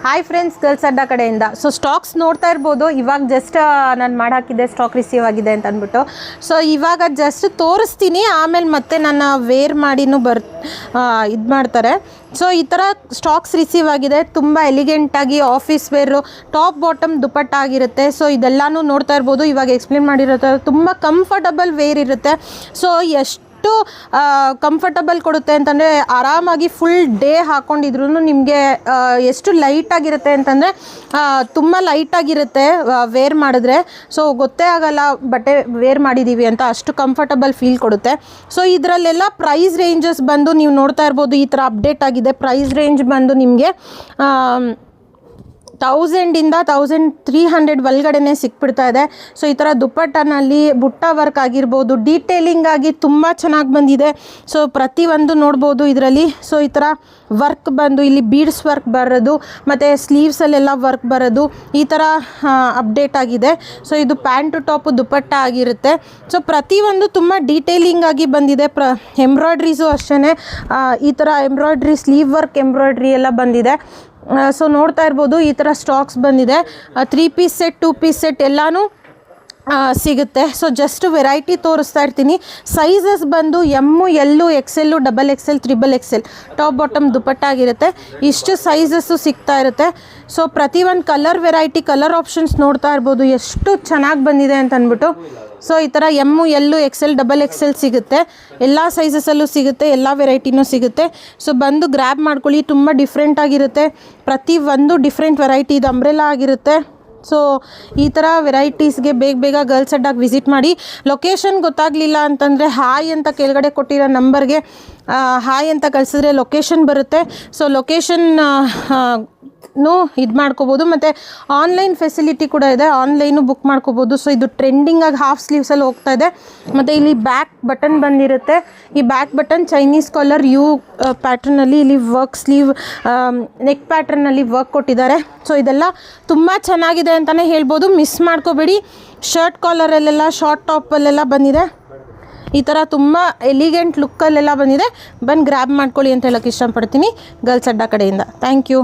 Hi friends, girls ಅಡ್ಡ ಕಡೆಯಿಂದ. So stocks ನೋಡ್ತಾ ಇರ್ಬೋದು. ಇವಾಗ ಜಸ್ಟ್ ನಾನು ಮಾಡಾಕಿದ್ದೆ, ಸ್ಟಾಕ್ ರಿಸೀವ್ ಆಗಿದೆ ಅಂತ ಅಂದ್ಬಿಟ್ಟು. ಸೊ ಇವಾಗ ಜಸ್ಟ್ ತೋರಿಸ್ತೀನಿ, ಆಮೇಲೆ ಮತ್ತೆ ನನ್ನ ವೇರ್ ಮಾಡಿನೂ ಇದು ಮಾಡ್ತಾರೆ. ಸೊ ಈ ಥರ ಸ್ಟಾಕ್ಸ್ ರಿಸೀವ್ ಆಗಿದೆ. ತುಂಬ ಎಲಿಗೆಂಟಾಗಿ office wear, top bottom dupatta ಆಗಿರುತ್ತೆ. ಸೊ ಇದೆಲ್ಲನೂ ನೋಡ್ತಾ ಇರ್ಬೋದು. ಇವಾಗ ಎಕ್ಸ್ಪ್ಲೇನ್ ಮಾಡಿರೋ ತುಂಬ ಕಂಫರ್ಟಬಲ್ ವೇರ್ ಇರುತ್ತೆ. ಸೊ ಎಷ್ಟು ಕಂಫರ್ಟಬಲ್ ಕೊಡುತ್ತೆ ಅಂತಂದರೆ, ಆರಾಮಾಗಿ ಫುಲ್ ಡೇ ಹಾಕ್ಕೊಂಡಿದ್ರು ನಿಮಗೆ ಎಷ್ಟು ಲೈಟಾಗಿರುತ್ತೆ ಅಂತಂದರೆ ತುಂಬ ಲೈಟಾಗಿರುತ್ತೆ ವೇರ್ ಮಾಡಿದ್ರೆ. ಸೊ ಗೊತ್ತೇ ಆಗಲ್ಲ ಬಟ್ಟೆ ವೇರ್ ಮಾಡಿದ್ದೀವಿ ಅಂತ, ಅಷ್ಟು ಕಂಫರ್ಟಬಲ್ ಫೀಲ್ ಕೊಡುತ್ತೆ. ಸೊ ಇದರಲ್ಲೆಲ್ಲ ಪ್ರೈಸ್ ರೇಂಜಸ್ ಬಂದು ನೀವು ನೋಡ್ತಾ ಇರ್ಬೋದು. ಈ ಥರ ಅಪ್ಡೇಟ್ ಆಗಿದೆ. ಪ್ರೈಸ್ ರೇಂಜ್ ಬಂದು ನಿಮಗೆ 1000ಇಂದ 1300 ಒಳಗಡೆ ಸಿಕ್ಬಿಡ್ತಾ ಇದೆ. ಸೊ ಈ ಥರ ದುಪ್ಪಟ್ಟನಲ್ಲಿ ಬುಟ್ಟ ವರ್ಕ್ ಆಗಿರ್ಬೋದು, ಡೀಟೇಲಿಂಗ್ ಆಗಿ ತುಂಬ ಚೆನ್ನಾಗಿ ಬಂದಿದೆ. ಸೊ ಪ್ರತಿಯೊಂದು ನೋಡ್ಬೋದು ಇದರಲ್ಲಿ. ಸೊ ಈ ಥರ ವರ್ಕ್ ಬಂದು ಇಲ್ಲಿ ಬೀಡ್ಸ್ ವರ್ಕ್ ಬರೋದು, ಮತ್ತು ಸ್ಲೀವ್ಸಲ್ಲೆಲ್ಲ ವರ್ಕ್ ಬರೋದು, ಈ ಥರ ಅಪ್ಡೇಟ್ ಆಗಿದೆ. ಸೊ ಇದು ಪ್ಯಾಂಟು ಟಾಪು ದುಪ್ಪಟ್ಟ ಆಗಿರುತ್ತೆ. ಸೊ ಪ್ರತಿಯೊಂದು ತುಂಬ ಡೀಟೇಲಿಂಗ್ ಆಗಿ ಬಂದಿದೆ. ಎಂಬ್ರಾಯ್ಡ್ರೀಸು ಅಷ್ಟೇ, ಈ ಥರ ಎಂಬ್ರಾಯ್ಡ್ರಿ, ಸ್ಲೀವ್ ವರ್ಕ್ ಎಂಬ್ರಾಯ್ಡ್ರಿ ಎಲ್ಲ ಬಂದಿದೆ. ಸೊ ನೋಡ್ತಾ ಇರ್ಬೋದು. ಈ ಥರ ಸ್ಟಾಕ್ಸ್ ಬಂದಿದೆ. 3 ಪೀಸ್ ಸೆಟ್, 2 ಪೀಸ್ ಸೆಟ್ ಎಲ್ಲನೂ ಸಿಗುತ್ತೆ. ಸೊ ಜಸ್ಟ್ ವೆರೈಟಿ ತೋರಿಸ್ತಾ ಇರ್ತೀನಿ. ಸೈಜಸ್ ಬಂದು ಎಮ್ಮು, ಎಲ್ಲು, XL, XXL, XXL top bottom dupatta ಆಗಿರುತ್ತೆ. ಇಷ್ಟು ಸೈಜಸ್ಸು ಸಿಗ್ತಾ ಇರುತ್ತೆ. ಸೊ ಪ್ರತಿಯೊಂದು ಕಲರ್ ವೆರೈಟಿ, ಕಲರ್ ಆಪ್ಷನ್ಸ್ ನೋಡ್ತಾ ಇರ್ಬೋದು ಎಷ್ಟು ಚೆನ್ನಾಗಿ ಬಂದಿದೆ ಅಂತ ಅಂದ್ಬಿಟ್ಟು. ಸೊ ಈ ಥರ ಎಮ್ಮು, ಎಲ್ಲು, XL, XXL ಸಿಗುತ್ತೆ. ಎಲ್ಲ ಸೈಜಸಲ್ಲೂ ಸಿಗುತ್ತೆ, ಎಲ್ಲ ವೆರೈಟಿನೂ ಸಿಗುತ್ತೆ. ಸೊ ಬಂದು ಗ್ರ್ಯಾಬ್ ಮಾಡ್ಕೊಳ್ಳಿ. ತುಂಬ ಡಿಫ್ರೆಂಟ್ ಆಗಿರುತ್ತೆ. ಪ್ರತಿಯೊಂದು ಡಿಫ್ರೆಂಟ್ ವೆರೈಟಿ. ಇದು ಅಂಬ್ರೆಲಾ ಆಗಿರುತ್ತೆ. ಸೊ ಈ ಥರ ವೆರೈಟೀಸ್ಗೆ ಬೇಗ ಗರ್ಲ್ಸ್ ಅಡ್ಡಾಗಿ ವಿಸಿಟ್ ಮಾಡಿ. ಲೊಕೇಶನ್ ಗೊತ್ತಾಗಲಿಲ್ಲ ಅಂತಂದರೆ ಹಾಯ್ ಅಂತ ಕೆಳಗಡೆ ಕೊಟ್ಟಿರೋ ನಂಬರ್ಗೆ ಹಾಯ್ ಅಂತ ಕಳಿಸಿದ್ರೆ ಲೊಕೇಶನ್ ಬರುತ್ತೆ. ಸೊ ಲೊಕೇಶನ್ ಇದು ಮಾಡ್ಕೋಬೋದು. ಮತ್ತು ಆನ್ಲೈನ್ ಫೆಸಿಲಿಟಿ ಕೂಡ ಇದೆ, ಆನ್ಲೈನು ಬುಕ್ ಮಾಡ್ಕೋಬೋದು. ಸೊ ಇದು ಟ್ರೆಂಡಿಂಗಾಗಿ ಹಾಫ್ ಸ್ಲೀವ್ಸಲ್ಲಿ ಹೋಗ್ತಾ ಇದೆ. ಮತ್ತು ಇಲ್ಲಿ ಬ್ಯಾಕ್ ಬಟನ್ ಬಂದಿರುತ್ತೆ. ಈ back button Chinese collar U ಪ್ಯಾಟ್ರನಲ್ಲಿ, ಇಲ್ಲಿ ವರ್ಕ್ ಸ್ಲೀವ್ ನೆಕ್ ಪ್ಯಾಟ್ರನಲ್ಲಿ ವರ್ಕ್ ಕೊಟ್ಟಿದ್ದಾರೆ. ಸೊ ಇದೆಲ್ಲ ತುಂಬ ಚೆನ್ನಾಗಿದೆ ಅಂತಲೇ ಹೇಳ್ಬೋದು. ಮಿಸ್ ಮಾಡ್ಕೋಬೇಡಿ. ಶರ್ಟ್ ಕಾಲರಲ್ಲೆಲ್ಲ, ಶಾರ್ಟ್ ಟಾಪಲ್ಲೆಲ್ಲ ಬಂದಿದೆ. ಈ ಥರ ತುಂಬ ಎಲಿಗೆಂಟ್ ಲುಕ್ಕಲ್ಲೆಲ್ಲ ಬಂದಿದೆ. ಬಂದು ಗ್ರ್ಯಾಬ್ ಮಾಡ್ಕೊಳ್ಳಿ ಅಂತ ಹೇಳೋಕ್ಕೆ ಇಷ್ಟಪಡ್ತೀನಿ ಗರ್ಲ್ಸ್ ಅಡ್ಡ ಕಡೆಯಿಂದ. Thank you.